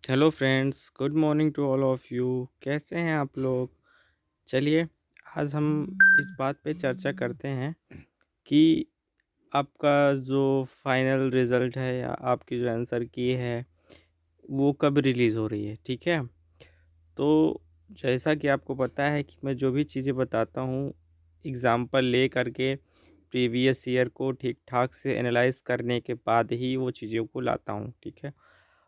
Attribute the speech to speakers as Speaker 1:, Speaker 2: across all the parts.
Speaker 1: Hello friends, good morning to all of you. कैसे हैं आप लोग? चलिए, आज हम इस बात पे चर्चा करते हैं कि आपका जो फाइनल रिज़ल्ट है या आपकी जो आंसर की है, वो कब रिलीज़ हो रही है, ठीक है? तो जैसा कि आपको पता है कि मैं जो भी चीज़ें बताता हूँ, एग्ज़ाम्पल ले करके प्रीवियस ईयर को ठीक-ठाक से एनालाइज़ करने के बाद ही वो चीज़ों को लाता हूँ, ठीक है?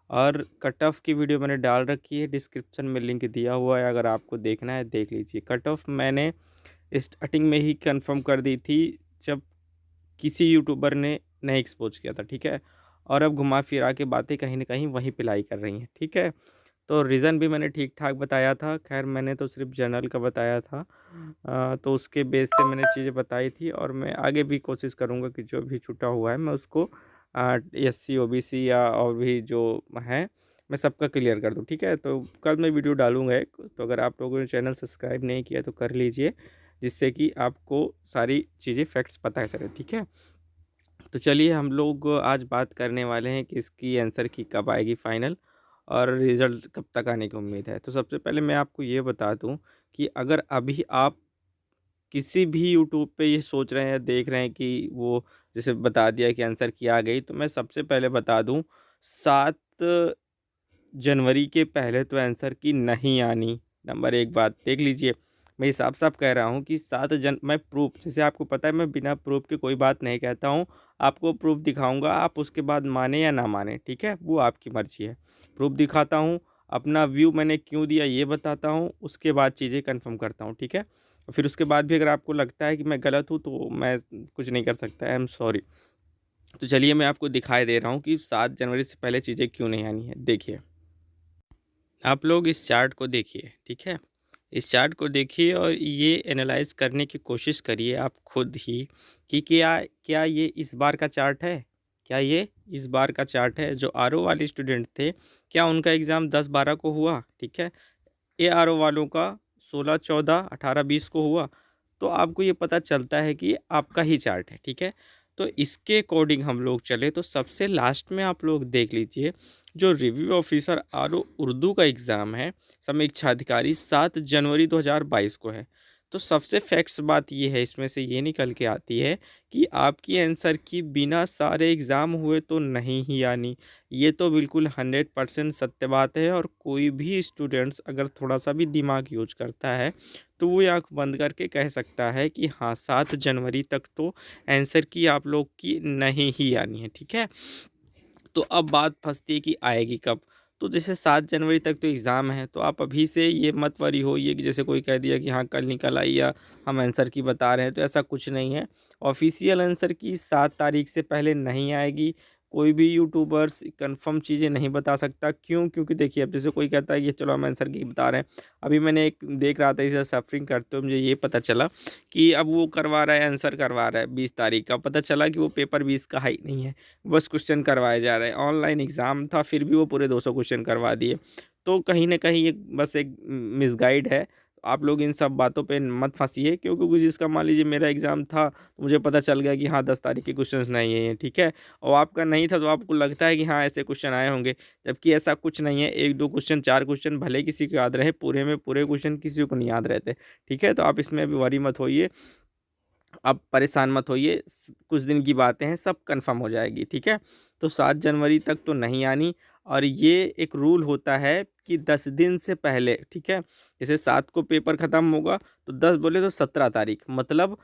Speaker 1: और कट ऑफ की वीडियो मैंने डाल रखी है, डिस्क्रिप्शन में लिंक दिया हुआ है, अगर आपको देखना है देख लीजिए। कट ऑफ मैंने स्टार्टिंग में ही कंफर्म कर दी थी, जब किसी यूट्यूबर ने नहीं एक्सपोज किया था, ठीक है? और अब घुमा फिरा के बातें कहीं न कहीं वहीं पे लाई कर रही हैं, ठीक है? तो रीज़न भी मैंने ठीक-ठाक बताया था, खैर मैंने तो सिर्फ़ जनरल का बताया था। तो उसके बेस से मैंने चीज़ें बताई थी और मैं आगे भी कोशिश करूँगा कि जो भी छूटा हुआ है मैं उसको एससी, ओबीसी या और भी जो हैं, मैं सबका क्लियर कर दूँ, ठीक है? तो कल मैं वीडियो डालूँगा एक, तो अगर आप लोगों ने चैनल सब्सक्राइब नहीं किया तो कर लीजिए, जिससे कि आपको सारी चीज़ें फैक्ट्स पता चले, ठीक है? तो चलिए हम लोग आज बात करने वाले हैं कि इसकी आंसर की कब आएगी फाइनल और रिज़ल्ट कब तक आने की उम्मीद है। तो सबसे पहले मैं आपको ये बता दूँ कि अगर अभी आप किसी भी यूट्यूब पे ये सोच रहे हैं या देख रहे हैं कि वो जैसे बता दिया कि आंसर की आ गई, तो मैं सबसे पहले बता दूँ 7 जनवरी के पहले तो आंसर की नहीं आनी। नंबर 1 बात देख लीजिए, मैं ये साफ-साफ कह रहा हूँ कि 7 जन मैं प्रूफ़ जैसे आपको पता है मैं बिना प्रूफ़ के कोई बात नहीं कहता हूँ। आपको प्रूफ़ दिखाऊँगा, आप उसके बाद मानें या ना मानें, ठीक है? वो आपकी मर्ज़ी है। प्रूफ़ दिखाता हूँ, अपना व्यू मैंने क्यों दिया ये बताता हूँ, उसके बाद चीज़ें कन्फर्म करता हूँ, ठीक है? फिर उसके बाद भी अगर आपको लगता है कि मैं गलत हूँ तो मैं कुछ नहीं कर सकता, आई एम सॉरी। तो चलिए मैं आपको दिखाई दे रहा हूँ कि 7 जनवरी से पहले चीज़ें क्यों नहीं आनी है। देखिए, आप लोग इस चार्ट को देखिए, ठीक है? इस चार्ट को देखिए और ये एनालाइज़ करने की कोशिश करिए आप खुद ही कि क्या क्या ये इस बार का चार्ट है? क्या ये इस बार का चार्ट है? जो आरओ वाले स्टूडेंट थे, क्या उनका एग्ज़ाम 10-12 को हुआ? ठीक है? एआरओ वालों का 16, 14, 18, 20 को हुआ, तो आपको ये पता चलता है कि ये आपका ही चार्ट है, ठीक है? तो इसके अकॉर्डिंग हम लोग चले तो सबसे लास्ट में आप लोग देख लीजिए, जो रिव्यू ऑफिसर आरओ उर्दू का एग्ज़ाम है, समीक्षा अधिकारी 7 जनवरी 2022 को है। तो सबसे फैक्ट्स बात ये है, इसमें से ये निकल के आती है कि आपकी आंसर की बिना सारे एग्ज़ाम हुए तो नहीं ही आनी। ये तो बिल्कुल 100% सत्य बात है और कोई भी स्टूडेंट्स अगर थोड़ा-सा भी दिमाग यूज़ करता है, तो वो ये आँख बंद करके कह सकता है कि हाँ, 7 जनवरी तक तो आंसर की आप लोग की नहीं ही आनी है, ठीक है? तो अब बात फँसती है कि आएगी कब? तो जैसे 7 जनवरी तक तो एग्ज़ाम है, तो आप अभी से ये मत वरी होइए कि जैसे कोई कह दिया कि हाँ, कल निकल आई या हम आंसर की बता रहे हैं, तो ऐसा कुछ नहीं है। ऑफ़िशियल आंसर की 7 तारीख से पहले नहीं आएगी। कोई भी यूट्यूबर्स कन्फर्म चीज़ें नहीं बता सकता। क्यों? क्योंकि देखिए अब जैसे कोई कहता है कि चलो हम आंसर की बता रहे हैं। अभी मैंने एक देख रहा था इसे सफ़रिंग करते हुए मुझे ये पता चला कि अब वो करवा रहा है, आंसर करवा रहा है 20 तारीख का। पता चला कि वो पेपर 20 का है ही नहीं है। बस क्वेश्चन करवाए जा रहे हैं। ऑनलाइन एग्ज़ाम था फिर भी वो पूरे 200 क्वेश्चन करवा दिए। तो कहीं न कहीं ये बस एक मिसगाइड है। आप लोग इन सब बातों पे मत फँसिए क्योंकि जिसका मान लीजिए मेरा एग्ज़ाम था, तो मुझे पता चल गया कि हाँ 10 तारीख के क्वेश्चंस नहीं है ये, ठीक है? और आपका नहीं था तो आपको लगता है कि हाँ ऐसे क्वेश्चन आए होंगे, जबकि ऐसा कुछ नहीं है। 1-2 क्वेश्चन, 4 क्वेश्चन भले किसी को याद रहे, पूरे में पूरे क्वेश्चन किसी को नहीं याद रहते, ठीक है? तो आप इसमें अभी वरी मत होइए। आप परेशान मत होइए, कुछ दिन की बातें हैं, सब कंफर्म हो जाएगी, ठीक है? तो 7 जनवरी तक तो नहीं आनी और ये एक रूल होता है कि 10 दिन से पहले, ठीक है? जैसे 7 को पेपर ख़त्म होगा, तो 10 बोले तो 17 तारीख, मतलब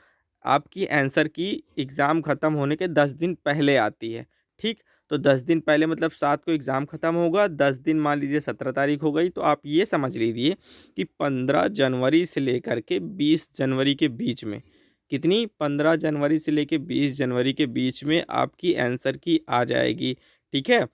Speaker 1: आपकी आंसर की एग्ज़ाम ख़त्म होने के 10 दिन पहले आती है, ठीक? तो 10 दिन पहले मतलब 7 को एग्ज़ाम ख़त्म होगा, 10 दिन मान लीजिए 17 तारीख हो गई, तो आप ये समझ लीजिए कि 15 जनवरी से लेकर के 20 जनवरी के बीच में कितनी 15 जनवरी से लेके 20 जनवरी के बीच में आपकी आंसर की आ जाएगी, ठीक है?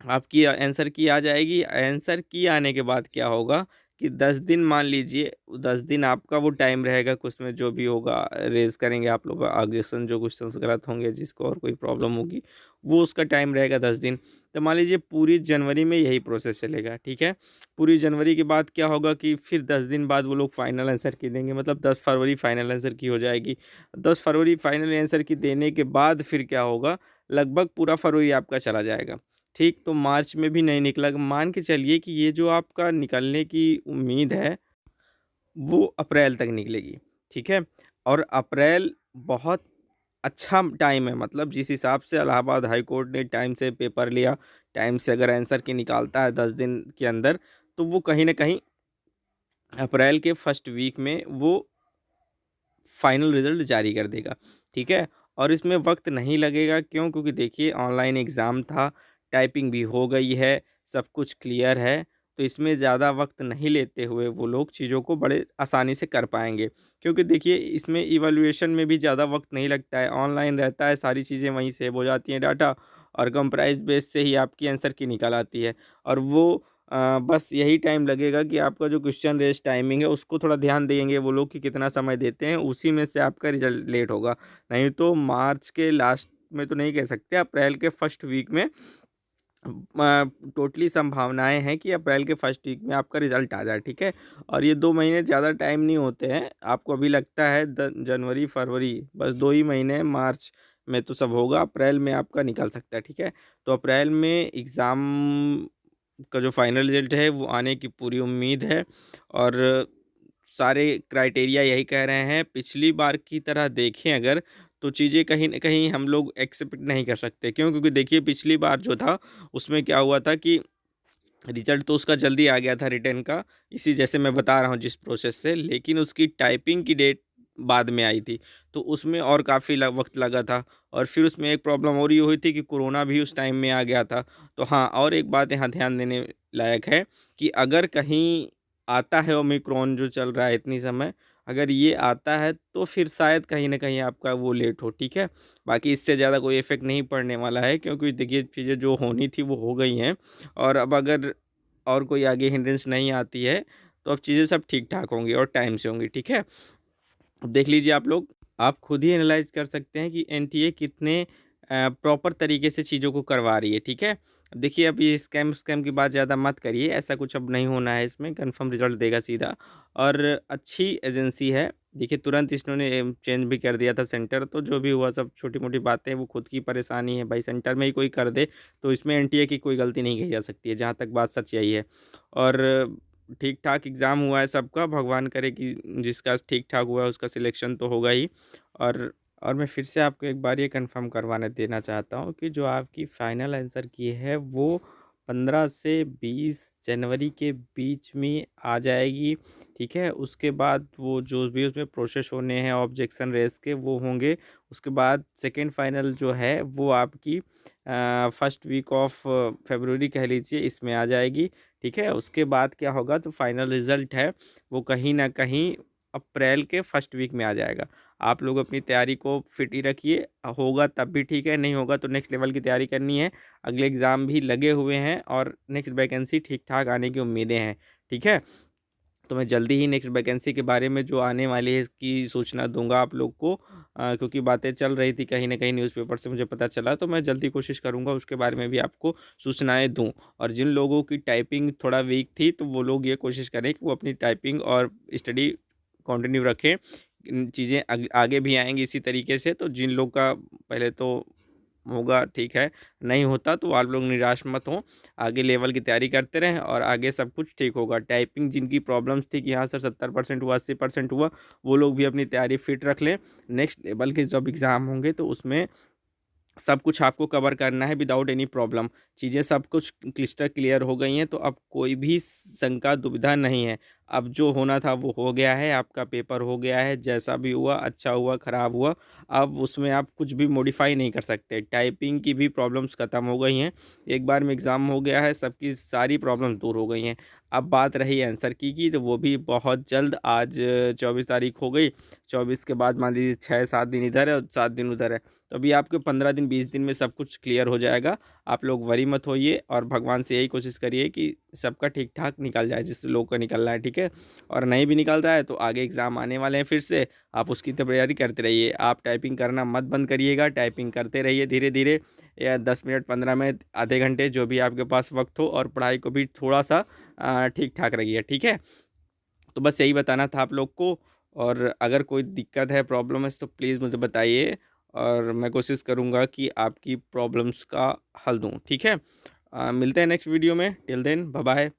Speaker 1: आपकी आंसर की आ जाएगी। आंसर की आने के बाद क्या होगा कि 10 दिन मान लीजिए 10 दिन आपका वो टाइम रहेगा कि उसमें जो भी होगा रेज़ करेंगे आप लोग ऑब्जेक्शन जो क्वेश्चंस गलत होंगे जिसको और कोई प्रॉब्लम होगी, वो उसका टाइम रहेगा 10 दिन। तो मान लीजिए पूरी जनवरी में यही प्रोसेस चलेगा, ठीक है? पूरी जनवरी के बाद क्या होगा कि फिर 10 दिन बाद वो लोग फाइनल आंसर की देंगे, मतलब 10 फरवरी फाइनल आंसर की हो जाएगी। 10 फरवरी फाइनल आंसर की देने के बाद फिर क्या होगा, लगभग पूरा फरवरी आपका चला जाएगा। ठीक, तो मार्च में भी नहीं निकला। मान के चलिए कि ये जो आपका निकलने की उम्मीद है, वो अप्रैल तक निकलेगी, ठीक है? और अप्रैल बहुत अच्छा टाइम है, मतलब जिस हिसाब से इलाहाबाद हाई कोर्ट ने टाइम से पेपर लिया, टाइम से अगर आंसर की निकालता है 10 दिन के अंदर, तो वो कहीं न कहीं अप्रैल के फर्स्ट वीक में वो फाइनल रिज़ल्ट जारी कर देगा, ठीक है? और इसमें वक़्त नहीं लगेगा, क्यों? क्योंकि देखिए ऑनलाइन एग्ज़ाम था, टाइपिंग भी हो गई है, सब कुछ क्लियर है, तो इसमें ज़्यादा वक़्त नहीं लेते हुए वो लोग चीज़ों को बड़े आसानी से कर पाएँगे। क्योंकि देखिए इसमें इवैल्यूएशन में भी ज़्यादा वक़्त नहीं लगता है, ऑनलाइन रहता है, सारी चीज़ें वहीं सेव हो जाती हैं डाटा, और कंप्राइज़ बेस से ही आपकी आंसर की निकल आती है। और वो बस यही टाइम लगेगा कि आपका जो क्वेश्चन रेज़ टाइमिंग है, उसको थोड़ा ध्यान देंगे वो लोग कि कितना समय देते हैं, उसी में से आपका रिज़ल्ट लेट होगा। नहीं तो मार्च के लास्ट में तो नहीं कह सकते, अप्रैल के फर्स्ट वीक में टोटली संभावनाएँ हैं कि अप्रैल के फर्स्ट वीक में आपका रिज़ल्ट आ जाए, ठीक है? और ये 2 महीने ज़्यादा टाइम नहीं होते हैं, आपको अभी लगता है द जनवरी, फरवरी, बस 2 ही महीने हैं, मार्च में तो सब होगा, अप्रैल में आपका निकल सकता है, ठीक है? तो अप्रैल में एग्ज़ाम का जो फाइनल रिज़ल्ट है वो आने की पूरी उम्मीद है, और सारे क्राइटेरिया यही कह रहे हैं। पिछली बार की तरह देखें अगर, तो चीज़ें कहीं न कहीं हम लोग एक्सेप्ट नहीं कर सकते। क्यों? क्योंकि देखिए पिछली बार जो था उसमें क्या हुआ था कि रिज़ल्ट तो उसका जल्दी आ गया था रिटन का, इसी जैसे मैं बता रहा हूँ जिस प्रोसेस से, लेकिन उसकी टाइपिंग की डेट बाद में आई थी, तो उसमें और काफ़ी वक्त लगा था। और फिर उसमें एक प्रॉब्लम और ये हुई थी कि कोरोना भी उस टाइम में आ गया था। तो हाँ, और एक बात यहाँ ध्यान देने लायक है कि अगर कहीं आता है ओमिक्रॉन जो चल रहा है इतनी समय, अगर ये आता है तो फिर शायद कहीं ना कहीं आपका वो लेट हो, ठीक है? बाकी इससे ज़्यादा कोई इफेक्ट नहीं पड़ने वाला है, क्योंकि देखिए चीज़ें जो होनी थी वो हो गई हैं। और अब अगर और कोई आगे हिंड्रेंस नहीं आती है, तो अब चीज़ें सब ठीक-ठाक होंगी और टाइम से होंगी, ठीक है? अब देख लीजिए आप लोग, आप खुद ही एनालाइज़ कर सकते हैं कि एनटीए कितने प्रॉपर तरीके से चीज़ों को करवा रही है, ठीक है? अब देखिए, अब ये स्कैम की बात ज़्यादा मत करिए, ऐसा कुछ अब नहीं होना है इसमें, कन्फर्म रिज़ल्ट देगा सीधा। और अच्छी एजेंसी है, देखिए तुरंत इन्होंने चेंज भी कर दिया था सेंटर, तो जो भी हुआ सब छोटी-मोटी बातें, वो खुद की परेशानी है भाई, सेंटर में ही कोई कर दे, तो इसमें एनटीए की कोई गलती नहीं कही जा सकती है, जहाँ तक बात सच यही है। और ठीक-ठाक एग्ज़ाम हुआ है सबका, भगवान करे कि जिसका ठीक-ठाक हुआ है उसका सिलेक्शन तो होगा ही। और मैं फिर से आपको एक बार ये कन्फर्म करवाने देना चाहता हूँ कि जो आपकी फ़ाइनल आंसर की है वो 15 से 20 जनवरी के बीच में आ जाएगी, ठीक है? उसके बाद वो जो भी उसमें प्रोसेस होने हैं ऑब्जेक्शन रेज़ के, वो होंगे। उसके बाद सेकंड फ़ाइनल जो है वो आपकी फर्स्ट वीक ऑफ फ़रवरी कह लीजिए, इसमें आ जाएगी, ठीक है? उसके बाद क्या होगा, तो फाइनल रिज़ल्ट है वो कहीं न कहीं अप्रैल के फर्स्ट वीक में आ जाएगा। आप लोग अपनी तैयारी को फिट ही रखिए, होगा तब भी ठीक है, नहीं होगा तो नेक्स्ट लेवल की तैयारी करनी है। अगले एग्ज़ाम भी लगे हुए हैं और नेक्स्ट वैकेंसी ठीक-ठाक आने की उम्मीदें हैं, ठीक है? तो मैं जल्दी ही नेक्स्ट वैकेंसी के बारे में जो आने वाली है इसकी सूचना दूँगा आप लोग को, क्योंकि बातें चल रही थी कहीं न कहीं न्यूज़पेपर से मुझे पता चला, तो मैं जल्दी कोशिश करूँगा उसके बारे में भी आपको सूचनाएँ दूँ। और जिन लोगों की टाइपिंग थोड़ा वीक थी, तो वो लोग ये कोशिश करें कि वो अपनी टाइपिंग और स्टडी कंटिन्यू रखें। चीज़ें आगे भी आएँगी इसी तरीके से, तो जिन लोग का पहले तो होगा ठीक है, नहीं होता तो आप लोग निराश मत हों, आगे लेवल की तैयारी करते रहें और आगे सब कुछ ठीक होगा। टाइपिंग जिनकी प्रॉब्लम्स थी कि हाँ सर 70% हुआ, 80% हुआ, वो लोग भी अपनी तैयारी फिट रख लें। नेक्स्ट लेवल के जब एग्ज़ाम होंगे तो उसमें सब कुछ आपको कवर करना है विदाउट एनी प्रॉब्लम। चीज़ें सब कुछ क्लिस्टर क्लियर हो गई हैं, तो अब कोई भी शंका दुविधा नहीं है। अब जो होना था वो हो गया है, आपका पेपर हो गया है, जैसा भी हुआ, अच्छा हुआ, ख़राब हुआ, अब उसमें आप कुछ भी मॉडिफ़ाई नहीं कर सकते। टाइपिंग की भी प्रॉब्लम्स ख़त्म हो गई हैं, एक बार में एग्ज़ाम हो गया है, सबकी सारी प्रॉब्लम्स दूर हो गई हैं। अब बात रही आंसर की तो वो भी बहुत जल्द, आज 24 तारीख हो गई, 24 के बाद मान लीजिए 6-7 दिन इधर है और 7 दिन उधर है। तो अभी आपके 15 दिन 20 दिन में सब कुछ क्लियर हो जाएगा। आप लोग वरी मत होइए और भगवान से यही कोशिश करिए कि सबका ठीक-ठाक निकल जाए, जिस लोग का निकलना है, ठीक है? और नहीं भी निकल रहा है तो आगे एग्ज़ाम आने वाले हैं फिर से, आप उसकी तैयारी करते रहिए। आप टाइपिंग करना मत बंद करिएगा, टाइपिंग करते रहिए धीरे-धीरे, या 10 मिनट, 15 मिनट, आधे घंटे जो भी आपके पास वक़्त हो, और पढ़ाई को भी थोड़ा-सा ठीक-ठाक रखिए, ठीक है? तो बस यही बताना था आप लोग को, और अगर कोई दिक्कत है, प्रॉब्लम है, तो प्लीज़ मुझे बताइए और मैं कोशिश करूँगा कि आपकी प्रॉब्लम्स का हल दूँ, ठीक है? मिलते हैं नेक्स्ट वीडियो में। Till then bye bye.